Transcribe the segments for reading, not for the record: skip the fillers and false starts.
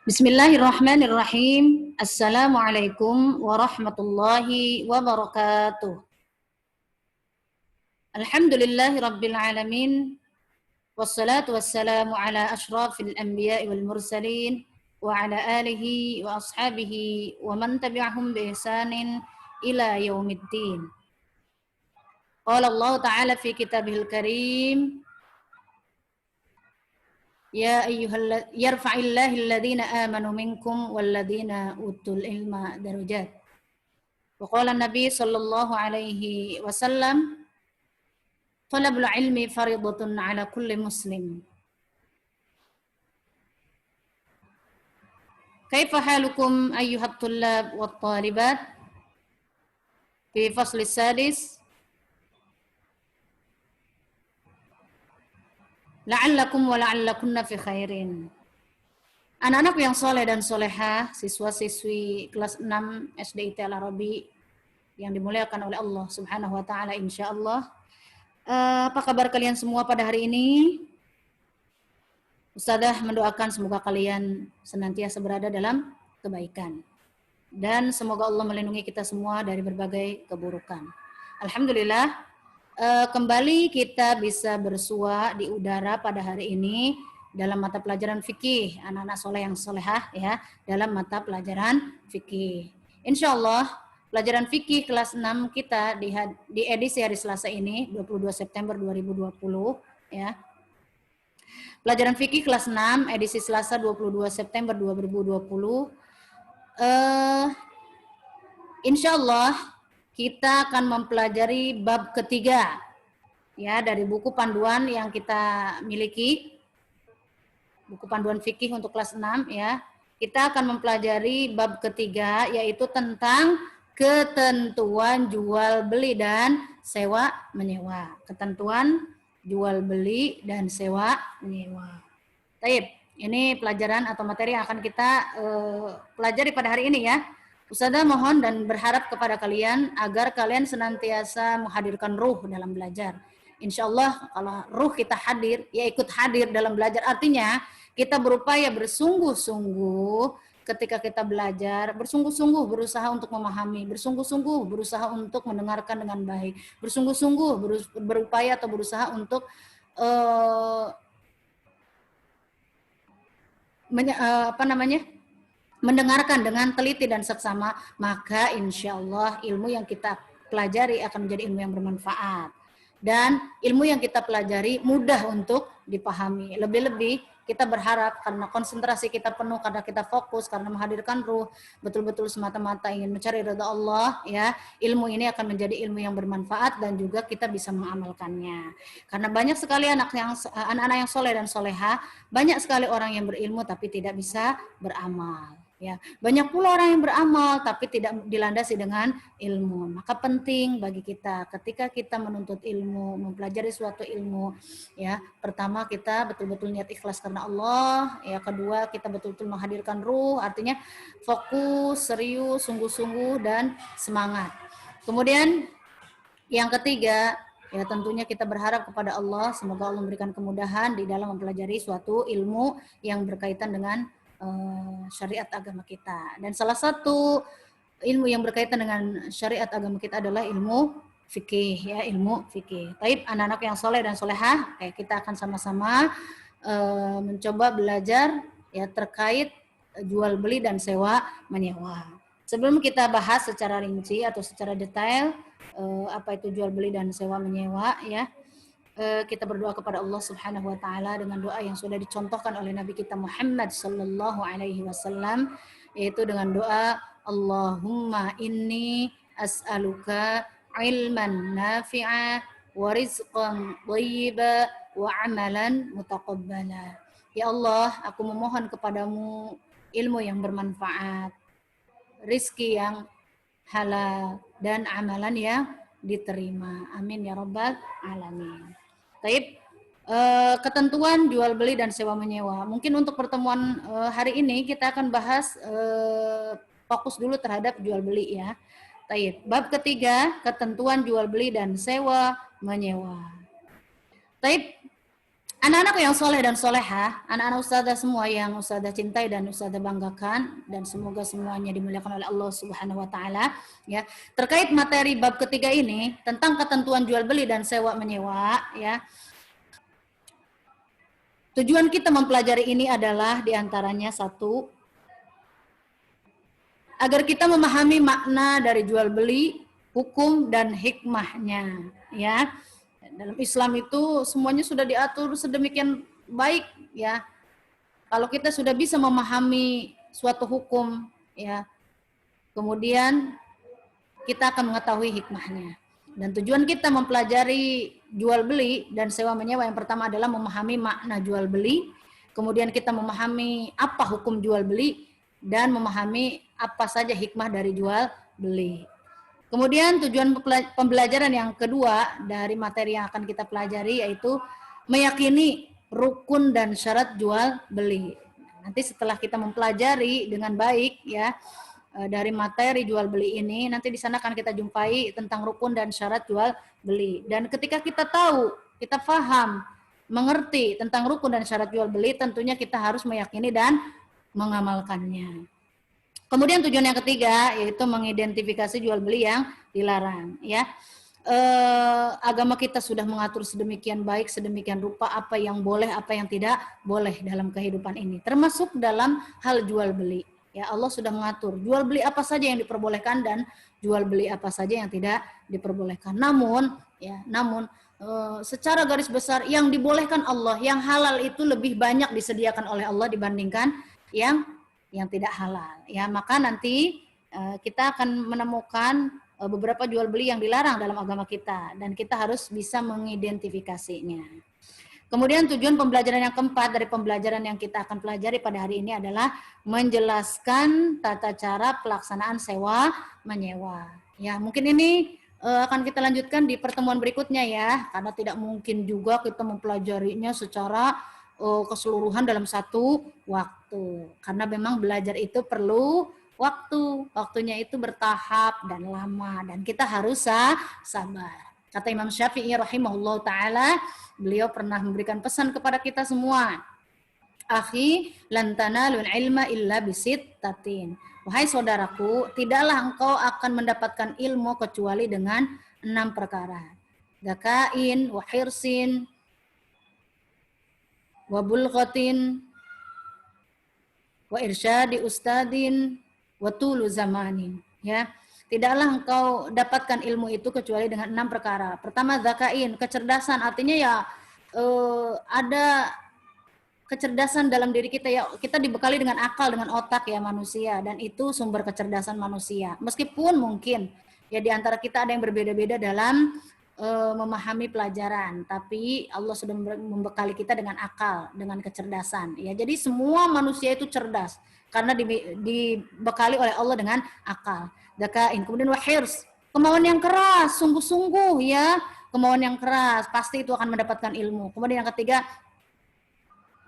Bismillahirrahmanirrahim. Assalamualaikum warahmatullahi wabarakatuh. Alhamdulillahi rabbil alamin. Wassalatu wassalamu ala ashrafil anbiya'i wal mursalin wa ala alihi wa ashabihi wa man tabi'ahum bi ihsanin ila yaumiddin. Qala Allah ta'ala fi kitabihil karim, Ya ayyuhal yarfa'illahu alladhina amanu minkum walladhina utul ilma darajat. Wa qala Nabi sallallahu alaihi wasallam, talabul ilmi faridatun ala kulli muslim. Kaifa halukum ayyuhat tullab wat talibat fi fasli sadis? La'allakum wa la'allakunna fi khairin. Anak-anak yang soleh dan solehah, siswa-siswi kelas 6 SDIT Al-Arabi yang dimuliakan oleh Allah Subhanahu wa taala insyaallah. Apa kabar kalian semua pada hari ini? Ustadzah mendoakan semoga kalian senantiasa berada dalam kebaikan dan semoga Allah melindungi kita semua dari berbagai keburukan. Alhamdulillah, kembali kita bisa bersua di udara pada hari ini dalam mata pelajaran fikih, anak-anak soleh yang solehah ya, dalam mata pelajaran fikih. Insya Allah pelajaran fikih kelas 6 kita di edisi hari Selasa ini 22 September 2020 ya. Pelajaran fikih kelas 6 edisi Selasa 22 September 2020. Insya Allah kita akan mempelajari bab ketiga ya dari buku panduan yang kita miliki, buku panduan fikih untuk kelas 6 ya. Kita akan mempelajari bab ketiga yaitu tentang ketentuan jual beli dan sewa menyewa. Ketentuan jual beli dan sewa menyewa. Baik, ini pelajaran atau materi yang akan kita pelajari pada hari ini ya. Ustazah mohon dan berharap kepada kalian agar kalian senantiasa menghadirkan ruh dalam belajar. Insya Allah kalau ruh kita hadir, ya ikut hadir dalam belajar. Artinya kita berupaya bersungguh-sungguh ketika kita belajar, bersungguh-sungguh berusaha untuk memahami, bersungguh-sungguh berusaha untuk mendengarkan dengan baik, bersungguh-sungguh berupaya atau berusaha untuk mendengarkan dengan teliti dan seksama, maka insya Allah ilmu yang kita pelajari akan menjadi ilmu yang bermanfaat. Dan ilmu yang kita pelajari mudah untuk dipahami. Lebih-lebih kita berharap karena konsentrasi kita penuh, karena kita fokus, karena menghadirkan ruh, betul-betul semata-mata ingin mencari ridha Allah, ya, ilmu ini akan menjadi ilmu yang bermanfaat dan juga kita bisa mengamalkannya. Karena banyak sekali anak-anak yang soleh dan soleha, banyak sekali orang yang berilmu tapi tidak bisa beramal. Ya, banyak pula orang yang beramal tapi tidak dilandasi dengan ilmu. Maka penting bagi kita ketika kita menuntut ilmu, mempelajari suatu ilmu, ya, pertama kita betul-betul niat ikhlas karena Allah, ya, kedua kita betul-betul menghadirkan ruh, artinya fokus, serius, sungguh-sungguh dan semangat. Kemudian yang ketiga, ya tentunya kita berharap kepada Allah semoga Allah memberikan kemudahan di dalam mempelajari suatu ilmu yang berkaitan dengan syariat agama kita. Dan salah satu ilmu yang berkaitan dengan syariat agama kita adalah ilmu fikih, ya, ilmu fikih. Taib anak-anak yang soleh dan solehah, kita akan sama-sama mencoba belajar ya terkait jual beli dan sewa menyewa. Sebelum kita bahas secara rinci atau secara detail apa itu jual beli dan sewa menyewa, ya, kita berdoa kepada Allah Subhanahu wa taala dengan doa yang sudah dicontohkan oleh Nabi kita Muhammad sallallahu alaihi wasallam, yaitu dengan doa Allahumma inni as'aluka ilman nafi'a wa rizqan thayyiba wa amalan mutaqabbala. Ya Allah, aku memohon kepadamu ilmu yang bermanfaat, rizki yang halal dan amalan yang diterima. Amin ya rabbal alamin. Taib, ketentuan jual beli dan sewa menyewa. Mungkin untuk pertemuan hari ini kita akan bahas fokus dulu terhadap jual beli ya. Taib, bab ketiga ketentuan jual beli dan sewa menyewa. Taib, Anak-anak yang soleh dan soleha, anak-anak ustazah semua yang ustazah cintai dan ustazah banggakan, dan semoga semuanya dimuliakan oleh Allah Subhanahu wa taala, ya. Terkait materi bab ketiga ini tentang ketentuan jual beli dan sewa menyewa, ya. Tujuan kita mempelajari ini adalah diantaranya satu, agar kita memahami makna dari jual beli, hukum dan hikmahnya, ya. Dalam Islam itu semuanya sudah diatur sedemikian baik, ya. Kalau kita sudah bisa memahami suatu hukum, ya, kemudian kita akan mengetahui hikmahnya. Dan tujuan kita mempelajari jual beli dan sewa menyewa yang pertama adalah memahami makna jual beli, kemudian kita memahami apa hukum jual beli, dan memahami apa saja hikmah dari jual beli. Kemudian tujuan pembelajaran yang kedua dari materi yang akan kita pelajari yaitu meyakini rukun dan syarat jual beli. Nanti setelah kita mempelajari dengan baik, ya, dari materi jual beli ini, nanti di sana akan kita jumpai tentang rukun dan syarat jual beli. Dan ketika kita tahu, kita paham, mengerti tentang rukun dan syarat jual beli, tentunya kita harus meyakini dan mengamalkannya. Kemudian tujuan yang ketiga yaitu mengidentifikasi jual beli yang dilarang, ya. Agama kita sudah mengatur sedemikian baik, sedemikian rupa apa yang boleh, apa yang tidak boleh dalam kehidupan ini, termasuk dalam hal jual beli. Ya, Allah sudah mengatur jual beli apa saja yang diperbolehkan dan jual beli apa saja yang tidak diperbolehkan. Namun secara garis besar yang dibolehkan Allah, yang halal itu lebih banyak disediakan oleh Allah dibandingkan yang tidak halal, ya. Maka nanti kita akan menemukan beberapa jual beli yang dilarang dalam agama kita dan kita harus bisa mengidentifikasinya. Kemudian tujuan pembelajaran yang keempat dari pembelajaran yang kita akan pelajari pada hari ini adalah menjelaskan tata cara pelaksanaan sewa menyewa. Ya, mungkin ini akan kita lanjutkan di pertemuan berikutnya, ya, karena tidak mungkin juga kita mempelajarinya secara keseluruhan dalam satu waktu, karena memang belajar itu perlu waktunya itu bertahap dan lama, dan kita harus sabar. Kata Imam Syafi'i rahimahullah ta'ala, beliau pernah memberikan pesan kepada kita semua, akhi lan tanalul ilma illa bisittatin, wahai saudaraku, tidaklah engkau akan mendapatkan ilmu kecuali dengan 6 perkara, zakain wa hirsin wa bulghatin wa irsyadi ustadin wa tulu zamanin, ya. Tidaklah engkau dapatkan ilmu itu kecuali dengan 6 perkara. Pertama, zakain, kecerdasan, artinya ya ada kecerdasan dalam diri kita, ya. Kita dibekali dengan akal, dengan otak, ya, manusia, dan itu sumber kecerdasan manusia. Meskipun mungkin ya di antara kita ada yang berbeda-beda dalam memahami pelajaran, tapi Allah sudah membekali kita dengan akal, dengan kecerdasan, ya. Jadi semua manusia itu cerdas karena dibekali oleh Allah dengan akal. Zakain, kemudian wahirs, kemauan yang keras, sungguh-sungguh, ya, kemauan yang keras, pasti itu akan mendapatkan ilmu. Kemudian yang ketiga,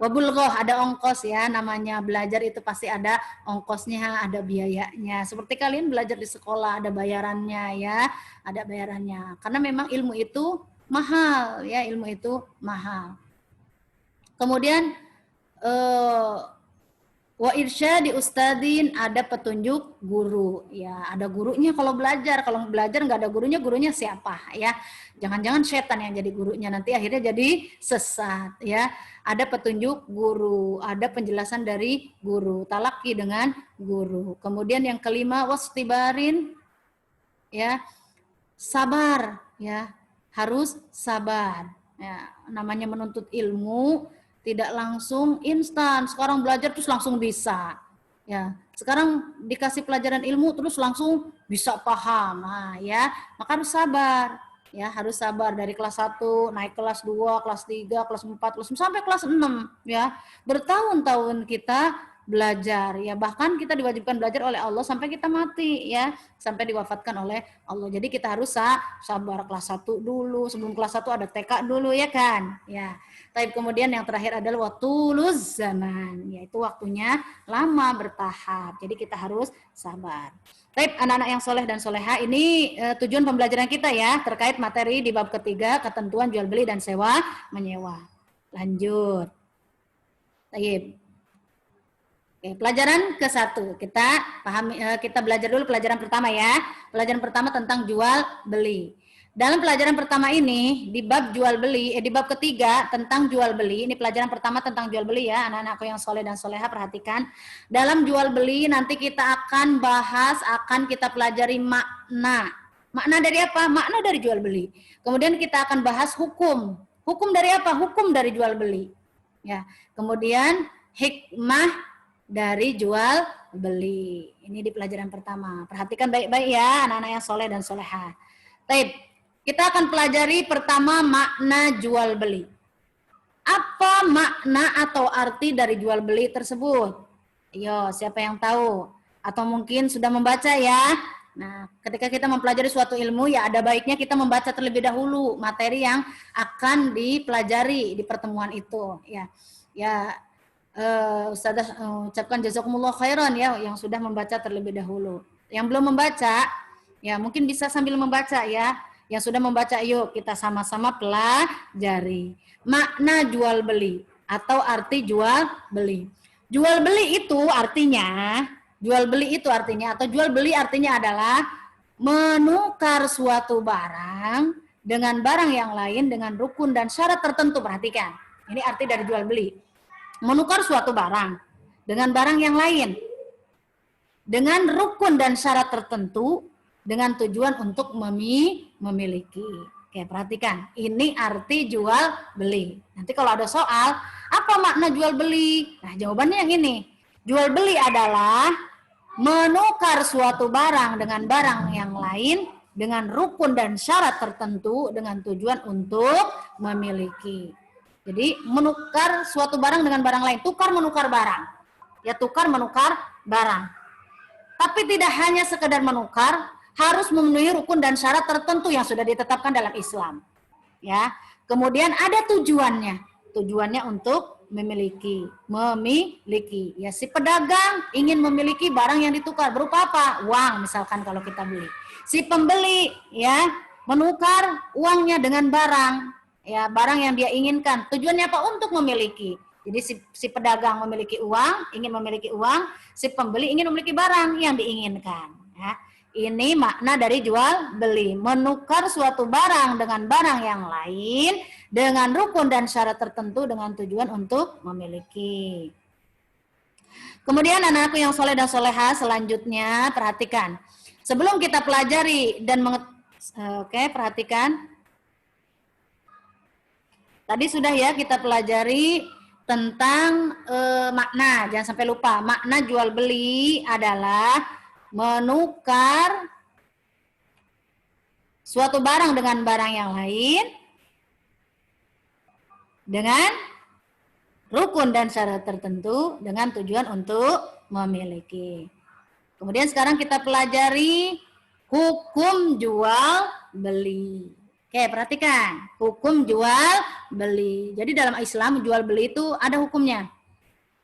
wabulghah, ada ongkos, ya, namanya belajar itu pasti ada ongkosnya, ada biayanya. Seperti kalian belajar di sekolah ada bayarannya, ya, ada bayarannya. Karena memang ilmu itu mahal, ya, ilmu itu mahal. Kemudian wa irsyadi ustadin, ada petunjuk guru, ya, ada gurunya kalau belajar nggak ada gurunya siapa, ya, jangan-jangan setan yang jadi gurunya, nanti akhirnya jadi sesat, ya. Ada petunjuk guru, ada penjelasan dari guru, talaki dengan guru. Kemudian yang kelima, wastibarin, ya, sabar, ya, harus sabar, ya. Namanya menuntut ilmu tidak langsung instan. Sekarang belajar terus langsung bisa, ya. Sekarang dikasih pelajaran ilmu terus langsung bisa paham, nah, ya, maka harus sabar, ya, harus sabar dari kelas 1 naik kelas 2, kelas 3, kelas 4, kelas 5, sampai kelas 6, ya. Bertahun-tahun kita belajar, ya, bahkan kita diwajibkan belajar oleh Allah sampai kita mati, ya, sampai diwafatkan oleh Allah. Jadi kita harus sabar kelas 1 dulu, sebelum kelas 1 ada TK dulu, ya kan, ya. Tapi kemudian yang terakhir adalah watuluz zaman, yaitu waktunya lama, bertahap. Jadi kita harus sabar. Baik, anak-anak yang soleh dan soleha, ini tujuan pembelajaran kita, ya, terkait materi di bab ketiga, ketentuan jual beli dan sewa menyewa. Lanjut. Baik. Oke, pelajaran ke-1 kita pahami, kita belajar dulu pelajaran pertama ya. Pelajaran pertama tentang jual beli. Dalam pelajaran pertama ini di bab jual beli, di bab ketiga tentang jual beli. Ini pelajaran pertama tentang jual beli ya, anak-anakku yang soleh dan soleha perhatikan. Dalam jual beli nanti kita akan bahas, akan kita pelajari makna. Makna dari apa? Makna dari jual beli. Kemudian kita akan bahas hukum. Hukum dari apa? Hukum dari jual beli. Ya. Kemudian hikmah dari jual beli. Ini di pelajaran pertama. Perhatikan baik-baik ya anak-anak yang soleh dan soleha. Baik, kita akan pelajari pertama makna jual beli. Apa makna atau arti dari jual beli tersebut? Yo, siapa yang tahu? Atau mungkin sudah membaca ya? Nah, ketika kita mempelajari suatu ilmu, ya ada baiknya kita membaca terlebih dahulu materi yang akan dipelajari di pertemuan itu. Ya, Ustazah ucapkan jazakumullah khairan ya yang sudah membaca terlebih dahulu. Yang belum membaca, ya mungkin bisa sambil membaca ya. Yang sudah membaca, yuk kita sama-sama pelajari. Makna jual beli atau arti jual beli. Jual beli itu artinya atau jual beli artinya adalah menukar suatu barang dengan barang yang lain dengan rukun dan syarat tertentu. Perhatikan, ini arti dari jual beli. Menukar suatu barang dengan barang yang lain dengan rukun dan syarat tertentu dengan tujuan untuk memiliki. Oke, perhatikan. Ini arti jual beli. Nanti kalau ada soal, apa makna jual beli? Nah, jawabannya yang ini. Jual beli adalah menukar suatu barang dengan barang yang lain dengan rukun dan syarat tertentu dengan tujuan untuk memiliki. Jadi menukar suatu barang dengan barang lain, tukar menukar barang. Ya, tukar menukar barang. Tapi tidak hanya sekedar menukar, harus memenuhi rukun dan syarat tertentu yang sudah ditetapkan dalam Islam. Ya. Kemudian ada tujuannya. Tujuannya untuk memiliki. Ya, si pedagang ingin memiliki barang yang ditukar berupa apa? Uang misalkan kalau kita beli. Si pembeli ya menukar uangnya dengan barang. Ya, barang yang dia inginkan. Tujuannya apa? Untuk memiliki. Jadi si pedagang memiliki uang, ingin memiliki uang, si pembeli ingin memiliki barang yang diinginkan. Ya. Ini makna dari jual beli, menukar suatu barang dengan barang yang lain dengan rukun dan syarat tertentu dengan tujuan untuk memiliki. Kemudian anak-anakku yang soleh dan soleha selanjutnya perhatikan. Sebelum kita pelajari dan perhatikan. Tadi sudah ya kita pelajari tentang makna, jangan sampai lupa. Makna jual beli adalah menukar suatu barang dengan barang yang lain dengan rukun dan syarat tertentu dengan tujuan untuk memiliki. Kemudian sekarang kita pelajari hukum jual beli. Oke, perhatikan. Hukum jual beli. Jadi dalam Islam jual beli itu ada hukumnya.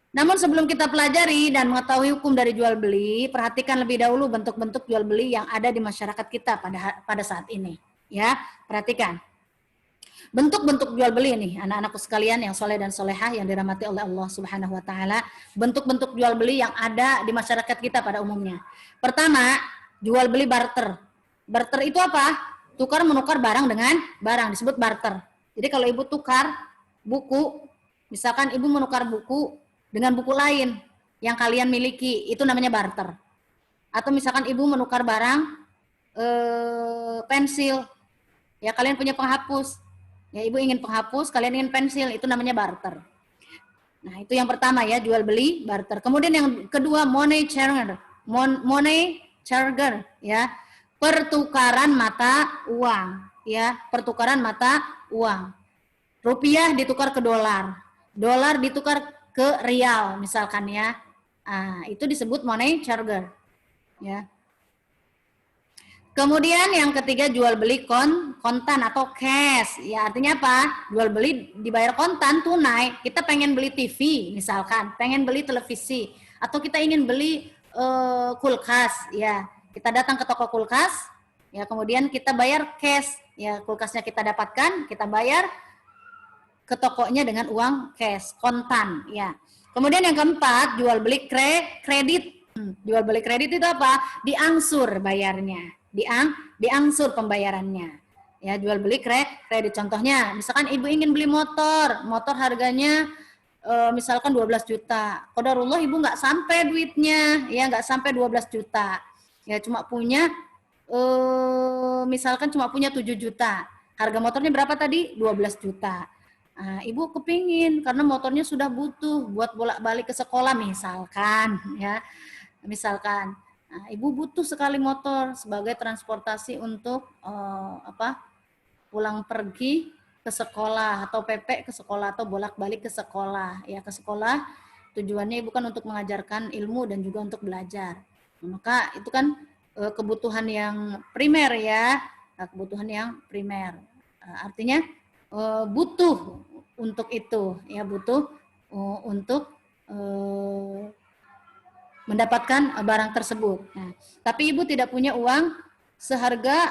Namun sebelum kita pelajari dan mengetahui hukum dari jual beli, perhatikan lebih dahulu bentuk-bentuk jual beli yang ada di masyarakat kita pada saat ini. Ya, perhatikan. Bentuk-bentuk jual beli nih, anak-anakku sekalian yang soleh dan solehah yang dirahmati oleh Allah Subhanahu wa taala, bentuk-bentuk jual beli yang ada di masyarakat kita pada umumnya. Pertama, jual beli barter. Barter itu apa? Tukar menukar barang dengan barang, disebut barter. Jadi kalau ibu tukar buku, misalkan ibu menukar buku dengan buku lain yang kalian miliki, itu namanya barter. Atau misalkan ibu menukar barang pensil, ya kalian punya penghapus, ya ibu ingin penghapus, kalian ingin pensil, itu namanya barter. Nah itu yang pertama ya, jual beli barter. Kemudian yang kedua money changer, ya, pertukaran mata uang, ya, pertukaran mata uang. Rupiah ditukar ke dolar, dolar ditukar ke rial, misalkan ya. Itu disebut money changer, ya. Kemudian yang ketiga jual beli kontan atau cash, ya artinya apa? Jual beli dibayar kontan tunai. Kita pengen beli TV, misalkan, pengen beli televisi, atau kita ingin beli kulkas, ya. Kita datang ke toko kulkas, ya kemudian kita bayar cash, ya kulkasnya kita dapatkan, kita bayar ke tokonya dengan uang cash, kontan, ya. Kemudian yang keempat, jual beli kredit. Jual beli kredit itu apa? Diangsur bayarnya, diangsur pembayarannya. Ya, jual beli kredit. Contohnya, misalkan ibu ingin beli motor harganya misalkan 12 juta. Qadarullah ibu nggak sampai duitnya, ya nggak sampai 12 juta. Ya cuma punya misalkan cuma punya 7 juta. Harga motornya berapa tadi? 12 juta. Nah, ibu kepingin karena motornya sudah butuh buat bolak-balik ke sekolah misalkan, ya. Misalkan. Nah, ibu butuh sekali motor sebagai transportasi untuk pulang pergi ke sekolah atau PP ke sekolah atau bolak-balik ke sekolah. Ya, ke sekolah tujuannya bukan untuk mengajarkan ilmu dan juga untuk belajar. Maka itu kan kebutuhan yang primer ya, kebutuhan yang primer. Artinya butuh untuk itu, ya butuh untuk mendapatkan barang tersebut. Nah, tapi ibu tidak punya uang seharga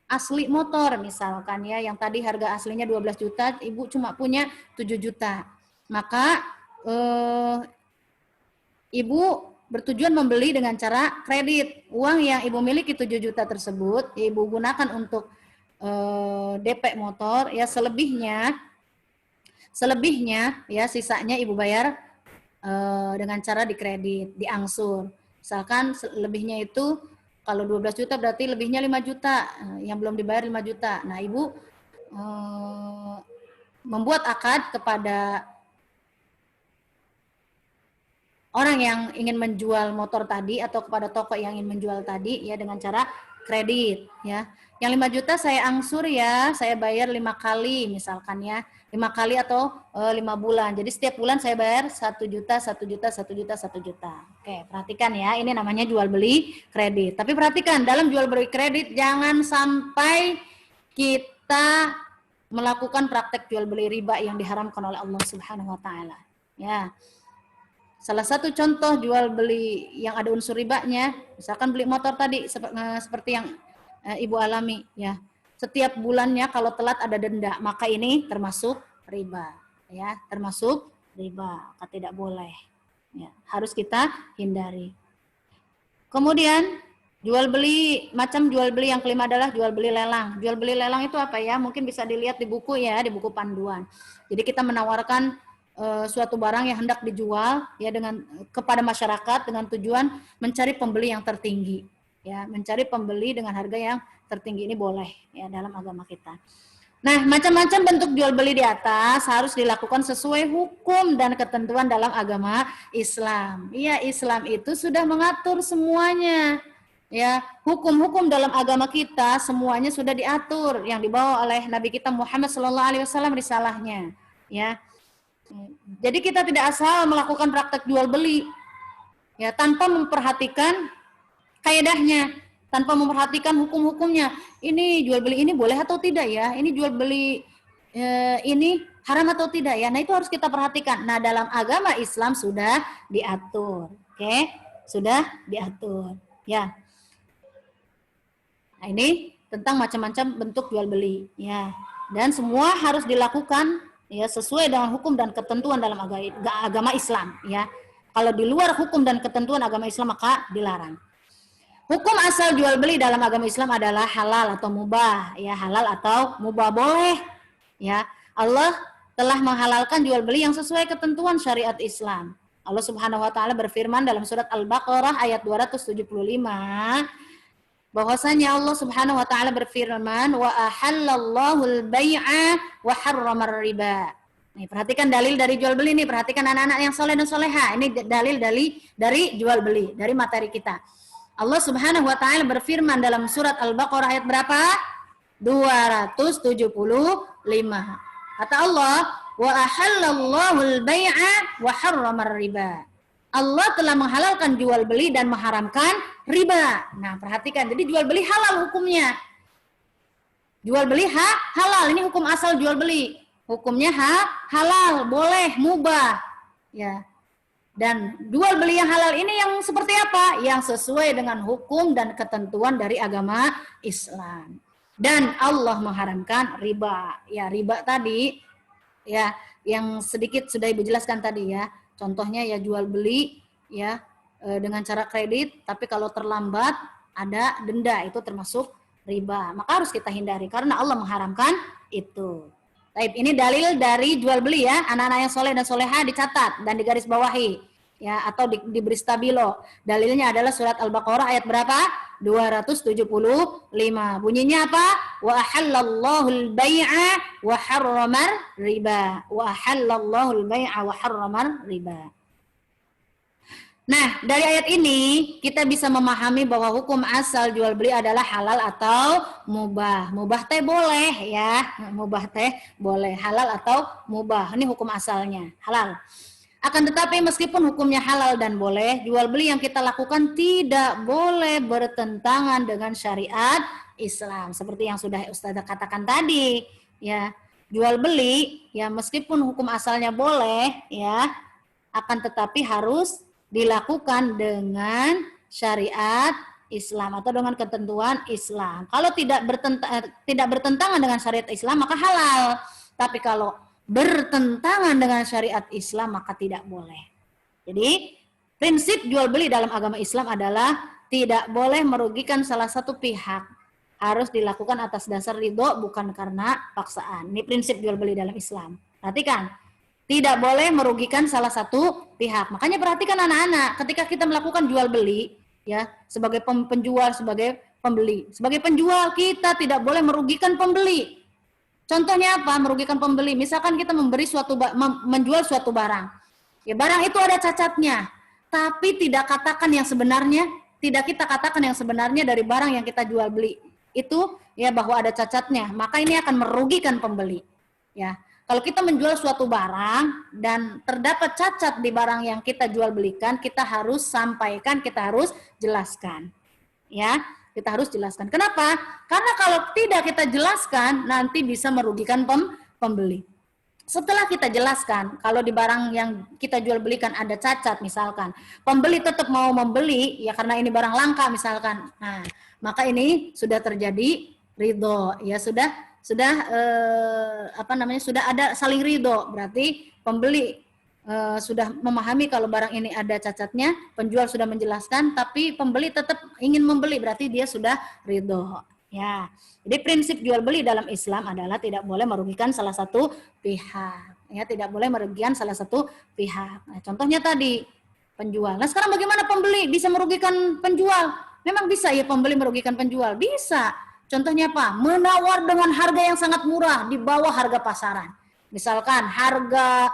asli motor misalkan ya, yang tadi harga aslinya 12 juta, ibu cuma punya 7 juta. Maka ibu bertujuan membeli dengan cara kredit. Uang yang ibu miliki 7 juta tersebut, ibu gunakan untuk DP motor, ya selebihnya ya sisanya ibu bayar dengan cara dikredit, diangsur. Misalkan lebihnya itu kalau 12 juta berarti lebihnya 5 juta, yang belum dibayar 5 juta. Nah, ibu membuat akad kepada orang yang ingin menjual motor tadi atau kepada toko yang ingin menjual tadi ya dengan cara kredit ya. Yang 5 juta saya angsur ya, saya bayar 5 kali misalkan ya. 5 kali atau 5 bulan. Jadi setiap bulan saya bayar 1 juta, 1 juta, 1 juta, 1 juta. Oke, perhatikan ya, ini namanya jual beli kredit. Tapi perhatikan, dalam jual beli kredit jangan sampai kita melakukan praktek jual beli riba yang diharamkan oleh Allah Subhanahu wa taala. Ya. Salah satu contoh jual beli yang ada unsur ribanya, misalkan beli motor tadi seperti yang ibu alami ya. Setiap bulannya kalau telat ada denda, maka ini termasuk riba, ya, termasuk riba, maka tidak boleh. Ya, harus kita hindari. Kemudian macam jual beli yang kelima adalah jual beli lelang. Jual beli lelang itu apa ya? Mungkin bisa dilihat di buku ya, di buku panduan. Jadi kita menawarkan suatu barang yang hendak dijual ya kepada masyarakat dengan tujuan mencari pembeli yang tertinggi. Ya, mencari pembeli dengan harga yang tertinggi ini boleh ya dalam agama kita. Nah, macam-macam bentuk jual beli di atas harus dilakukan sesuai hukum dan ketentuan dalam agama Islam. Iya, Islam itu sudah mengatur semuanya. Ya, hukum-hukum dalam agama kita semuanya sudah diatur yang dibawa oleh Nabi kita Muhammad SAW risalahnya. Ya. Jadi kita tidak asal melakukan praktek jual beli ya tanpa memperhatikan kaidahnya, tanpa memperhatikan hukum-hukumnya. Ini jual beli ini boleh atau tidak ya? Ini jual beli ini haram atau tidak ya? Nah, itu harus kita perhatikan. Nah, dalam agama Islam sudah diatur. Oke? Sudah diatur. Ya. Nah, ini tentang macam-macam bentuk jual beli ya. Dan semua harus dilakukan ya sesuai dengan hukum dan ketentuan dalam agama Islam ya. Kalau di luar hukum dan ketentuan agama Islam maka dilarang. Hukum asal jual beli dalam agama Islam adalah halal atau mubah, ya halal atau mubah boleh, ya. Allah telah menghalalkan jual beli yang sesuai ketentuan syariat Islam. Allah Subhanahu wa taala berfirman dalam surat Al-Baqarah ayat 275 bahwasanya Allah Subhanahu wa taala berfirman wa ahallallahu al-bai'a wa harrama riba. Nih, perhatikan dalil dari jual beli nih, perhatikan anak-anak yang soleh dan soleha. Ini dalil dari jual beli, dari materi kita. Allah Subhanahu wa taala berfirman dalam surat Al-Baqarah ayat berapa? 275. Kata Allah, wa ahallallahu al-bai'a wa harrama riba. Allah telah menghalalkan jual beli dan mengharamkan riba. Nah, perhatikan. Jadi jual beli halal hukumnya. Jual beli halal, ini hukum asal jual beli. Hukumnya halal, boleh, mubah. Ya. Dan jual beli yang halal ini yang seperti apa? Yang sesuai dengan hukum dan ketentuan dari agama Islam. Dan Allah mengharamkan riba. Ya, riba tadi ya, yang sedikit sudah Ibu jelaskan tadi ya. Contohnya ya jual beli ya dengan cara kredit, tapi kalau terlambat ada denda, itu termasuk riba. Maka harus kita hindari karena Allah mengharamkan itu. Baik, ini dalil dari jual beli ya. Anak-anak yang soleh dan soleha dicatat dan digaris bawahi ya, atau diberi stabilo. Dalilnya adalah surat Al-Baqarah ayat berapa? 275. Bunyinya apa? Wa ahallallahu al-bai'a wa harramar riba. Wa ahallallahu al-bai'a wa harramar riba. Nah, dari ayat ini kita bisa memahami bahwa hukum asal jual beli adalah halal atau mubah. Mubah teh boleh ya, mubah teh boleh, halal atau mubah. Ini hukum asalnya, halal. Akan tetapi meskipun hukumnya halal dan boleh, jual beli yang kita lakukan tidak boleh bertentangan dengan syariat Islam. Seperti yang sudah Ustazah katakan tadi, ya. Jual beli ya meskipun hukum asalnya boleh ya, akan tetapi harus dilakukan dengan syariat Islam atau dengan ketentuan Islam. Kalau tidak bertentangan dengan syariat Islam maka halal. Tapi kalau bertentangan dengan syariat Islam maka tidak boleh. Jadi prinsip jual beli dalam agama Islam adalah tidak boleh merugikan salah satu pihak. Harus dilakukan atas dasar ridho bukan karena paksaan. Ini prinsip jual beli dalam Islam. Perhatikan. Tidak boleh merugikan salah satu pihak. Makanya perhatikan anak-anak, ketika kita melakukan jual beli, ya sebagai penjual, sebagai pembeli. Sebagai penjual kita tidak boleh merugikan pembeli. Contohnya apa? Merugikan pembeli. Misalkan kita menjual suatu barang. Ya barang itu ada cacatnya, tapi tidak katakan yang sebenarnya, tidak kita katakan yang sebenarnya dari barang yang kita jual beli. Itu ya bahwa ada cacatnya, maka ini akan merugikan pembeli. Ya. Kalau kita menjual suatu barang dan terdapat cacat di barang yang kita jual belikan, kita harus sampaikan, kita harus jelaskan. Ya, kita harus jelaskan. Kenapa? Karena kalau tidak kita jelaskan, nanti bisa merugikan pembeli. Setelah kita jelaskan, kalau di barang yang kita jual belikan ada cacat misalkan, pembeli tetap mau membeli, ya karena ini barang langka misalkan. Nah, maka ini sudah terjadi ridho, ya sudah sudah ada saling ridho, berarti pembeli sudah memahami kalau barang ini ada cacatnya, penjual sudah menjelaskan, tapi pembeli tetap ingin membeli, berarti dia sudah ridho. Ya, jadi prinsip jual beli dalam Islam adalah tidak boleh merugikan salah satu pihak. Ya, tidak boleh merugikan salah satu pihak. Nah, contohnya tadi penjual. Nah, sekarang bagaimana pembeli bisa merugikan penjual? Memang bisa ya pembeli merugikan penjual, bisa. Contohnya apa? Menawar dengan harga yang sangat murah di bawah harga pasaran. Misalkan harga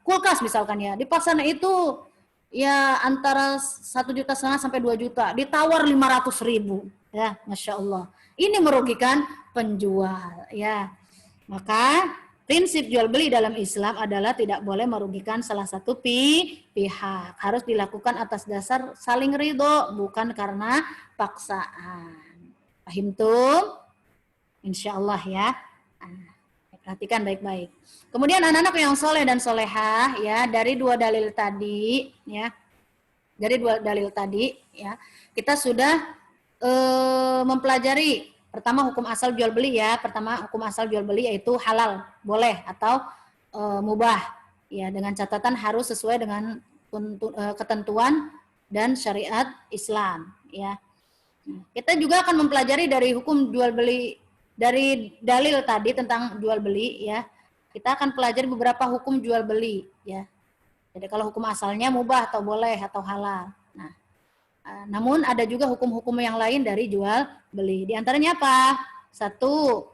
kulkas misalkan ya, di pasaran itu ya antara 1,5 juta sampai 2 juta, ditawar 500.000 ya, Masya Allah. Ini merugikan penjual ya. Maka prinsip jual beli dalam Islam adalah tidak boleh merugikan salah satu pihak. Harus dilakukan atas dasar saling ridho, bukan karena paksaan. Paham tuh? Insya Allah ya. Perhatikan baik-baik. Kemudian anak-anak yang soleh dan solehah ya, dari dua dalil tadi ya, kita sudah mempelajari pertama hukum asal jual beli ya. Pertama hukum asal jual beli yaitu halal, boleh atau mubah. Ya, dengan catatan harus sesuai dengan ketentuan dan syariat Islam ya. Kita juga akan mempelajari dari hukum jual beli dari dalil tadi tentang jual beli ya. Kita akan pelajari beberapa hukum jual beli ya. Jadi kalau hukum asalnya mubah atau boleh atau halal. Nah, namun ada juga hukum-hukum yang lain dari jual beli. Di antaranya apa? Satu,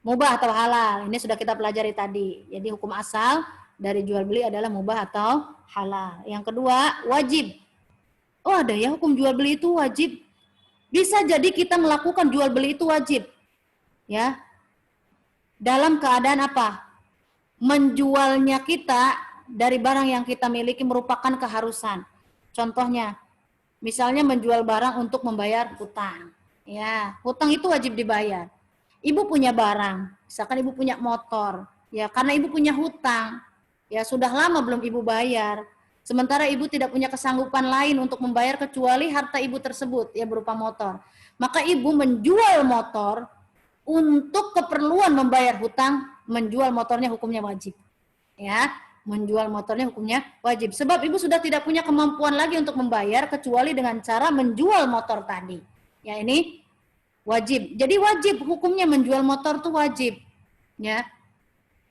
mubah atau halal. Ini sudah kita pelajari tadi. Jadi hukum asal dari jual beli adalah mubah atau halal. Yang kedua, wajib. Oh, ada ya hukum jual beli itu wajib. Bisa jadi kita melakukan jual beli itu wajib. Ya. Dalam keadaan apa? Menjualnya kita dari barang yang kita miliki merupakan keharusan. Contohnya, misalnya menjual barang untuk membayar hutang. Ya, hutang itu wajib dibayar. Ibu punya barang, misalkan ibu punya motor, ya karena ibu punya hutang, ya sudah lama belum ibu bayar. Sementara ibu tidak punya kesanggupan lain untuk membayar kecuali harta ibu tersebut, ya berupa motor. Maka ibu menjual motor untuk keperluan membayar hutang, menjual motornya hukumnya wajib. Ya, menjual motornya hukumnya wajib. Sebab ibu sudah tidak punya kemampuan lagi untuk membayar kecuali dengan cara menjual motor tadi. Ya, ini wajib. Jadi wajib hukumnya menjual motor itu wajib. Ya.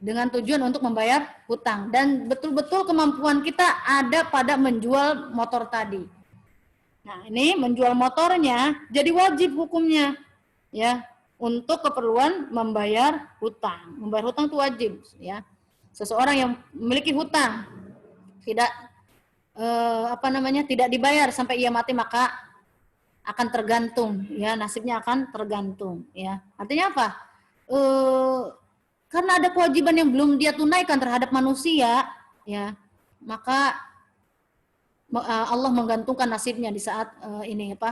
Dengan tujuan untuk membayar hutang, dan betul-betul kemampuan kita ada pada menjual motor tadi. Nah, ini menjual motornya jadi wajib hukumnya, ya, untuk keperluan membayar hutang. Membayar hutang itu wajib, ya. Seseorang yang memiliki hutang tidak tidak dibayar sampai ia mati, maka akan tergantung, ya, nasibnya akan tergantung, ya. Artinya apa? Karena ada kewajiban yang belum dia tunaikan terhadap manusia, ya, maka Allah menggantungkan nasibnya di saat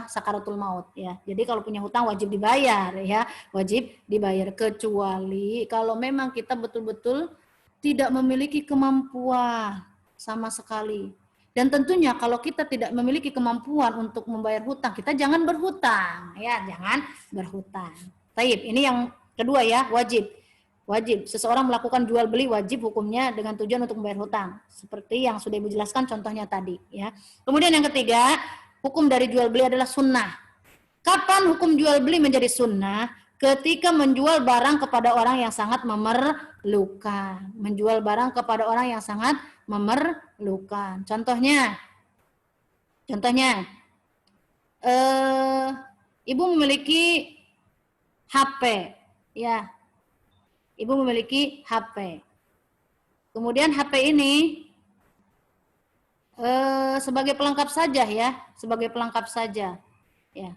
sakaratul maut, ya. Jadi kalau punya hutang wajib dibayar, ya, wajib dibayar, kecuali kalau memang kita betul-betul tidak memiliki kemampuan sama sekali. Dan tentunya kalau kita tidak memiliki kemampuan untuk membayar hutang, kita jangan berhutang, ya, jangan berhutang. Taib, ini yang kedua, ya, wajib. Wajib, seseorang melakukan jual beli wajib hukumnya dengan tujuan untuk membayar hutang. Seperti yang sudah Ibu jelaskan contohnya tadi, ya. Kemudian yang ketiga, hukum dari jual beli adalah sunnah. Kapan hukum jual beli menjadi sunnah? Ketika menjual barang kepada orang yang sangat memerlukan. Menjual barang kepada orang yang sangat memerlukan. Contohnya, Ibu memiliki HP, ya. Ibu memiliki HP. Kemudian HP ini sebagai pelengkap saja, ya, sebagai pelengkap saja, ya.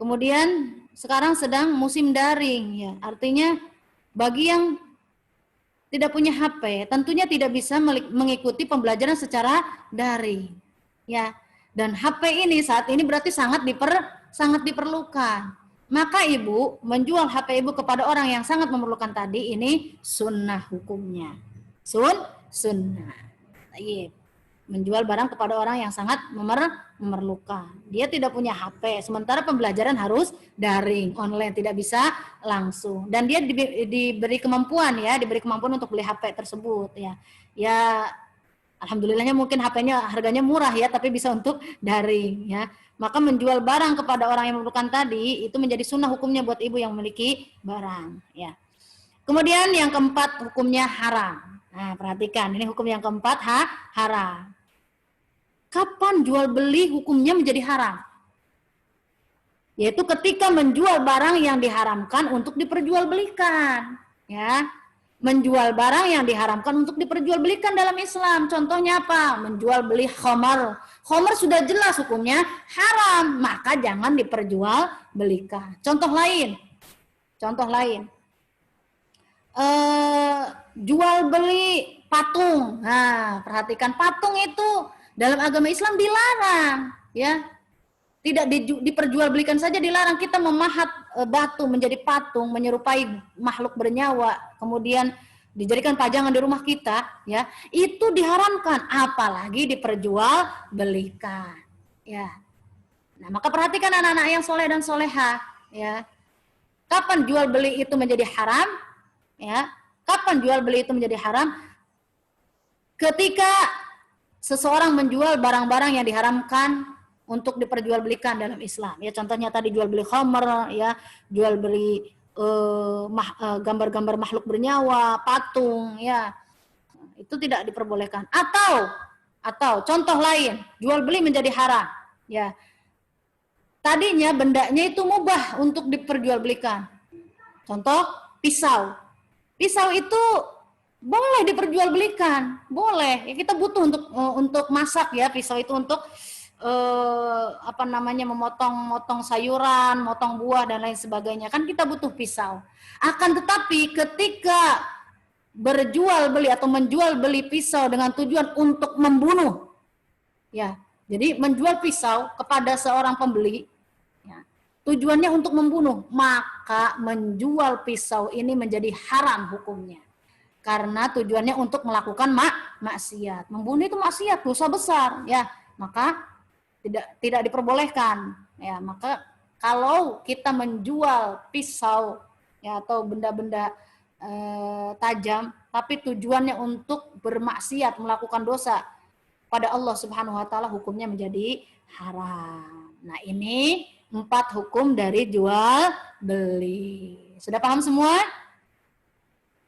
Kemudian sekarang sedang musim daring, ya. Artinya bagi yang tidak punya HP, tentunya tidak bisa mengikuti pembelajaran secara daring, ya. Dan HP ini saat ini berarti sangat diperlukan. Maka ibu menjual HP ibu kepada orang yang sangat memerlukan tadi, ini sunnah hukumnya. Sunnah. Menjual barang kepada orang yang sangat memerlukan. Dia tidak punya HP, sementara pembelajaran harus daring, online, tidak bisa langsung. Dan dia diberi kemampuan, ya, diberi kemampuan untuk beli HP tersebut, ya. Ya, alhamdulillahnya mungkin HP-nya harganya murah, ya, tapi bisa untuk daring, ya. Maka menjual barang kepada orang yang memerlukan tadi itu menjadi sunnah hukumnya buat ibu yang memiliki barang, ya. Kemudian yang keempat, hukumnya haram. Nah, perhatikan, ini hukum yang keempat, haram. Kapan jual beli hukumnya menjadi haram? Yaitu ketika menjual barang yang diharamkan untuk diperjualbelikan, ya. Menjual barang yang diharamkan untuk diperjualbelikan dalam Islam. Contohnya apa? Menjual beli khamar. Khamar sudah jelas hukumnya haram, maka jangan diperjualbelikan. Contoh lain. Jual beli patung. Nah, perhatikan, patung itu dalam agama Islam dilarang, ya. Tidak diperjualbelikan saja dilarang. Kita memahat batu menjadi patung menyerupai makhluk bernyawa, kemudian dijadikan pajangan di rumah kita, ya, itu diharamkan, apalagi diperjualbelikan, ya. Nah, maka perhatikan anak-anak yang soleh dan soleha, ya. Kapan jual beli itu menjadi haram? Ya, kapan jual beli itu menjadi haram? Ketika seseorang menjual barang-barang yang diharamkan untuk diperjualbelikan dalam Islam. Ya, contohnya tadi jual beli khamr, ya, jual beli gambar-gambar makhluk bernyawa, patung, ya. Itu tidak diperbolehkan. Atau contoh lain, jual beli menjadi haram, ya. Tadinya bendanya itu mubah untuk diperjualbelikan. Contoh pisau. Pisau itu boleh diperjualbelikan, boleh. Ya, kita butuh untuk masak, ya, pisau itu untuk memotong sayuran, motong buah dan lain sebagainya. Kan kita butuh pisau. Akan tetapi ketika berjual beli atau menjual beli pisau dengan tujuan untuk membunuh, ya. Jadi menjual pisau kepada seorang pembeli, ya, tujuannya untuk membunuh, maka menjual pisau ini menjadi haram hukumnya. Karena tujuannya untuk melakukan maksiat. Membunuh itu maksiat, dosa besar, ya. Maka tidak diperbolehkan, ya. Maka kalau kita menjual pisau ya, atau benda-benda tajam, tapi tujuannya untuk bermaksiat, melakukan dosa pada Allah Subhanahu wa taala, hukumnya menjadi haram. Nah, ini 4 hukum dari jual beli. Sudah paham semua?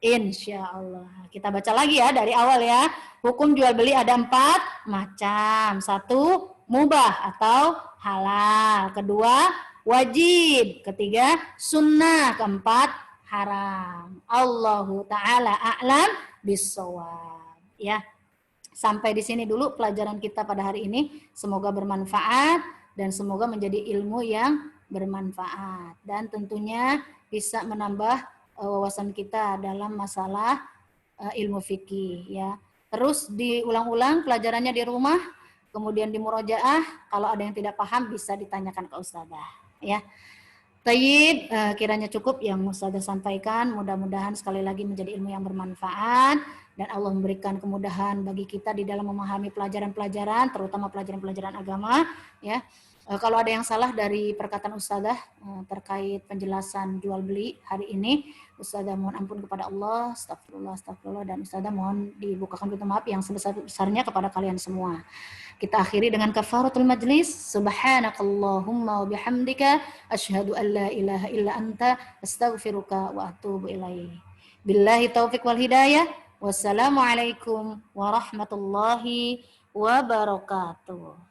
Insya Allah. Kita baca lagi ya dari awal ya. Hukum jual beli ada 4 macam. 1, mubah atau halal. 2, wajib. 3, sunnah. 4, haram. Allahu ta'ala a'lam bissawab. Ya. Sampai di sini dulu pelajaran kita pada hari ini. Semoga bermanfaat dan semoga menjadi ilmu yang bermanfaat. Dan tentunya bisa menambah wawasan kita dalam masalah ilmu fikih ya. Terus diulang-ulang pelajarannya di rumah, kemudian di murojaah, kalau ada yang tidak paham bisa ditanyakan ke ustadzah ya. Tayyib, kiranya cukup yang ustadzah sampaikan, mudah-mudahan sekali lagi menjadi ilmu yang bermanfaat dan Allah memberikan kemudahan bagi kita di dalam memahami pelajaran-pelajaran, terutama pelajaran-pelajaran agama ya. Kalau ada yang salah dari perkataan ustadzah terkait penjelasan jual beli hari ini, ustadzah mohon ampun kepada Allah, astagfirullah, dan ustadzah mohon dibukakan pintu maaf yang sebesar-besarnya kepada kalian semua. Kita akhiri dengan kafaratul majlis. Subhanakallahumma wa bihamdika asyhadu an la ilaha illa anta astaghfiruka wa atubu ilaih. Billahi taufiq wal hidayah. Wassalamualaikum warahmatullahi wabarakatuh.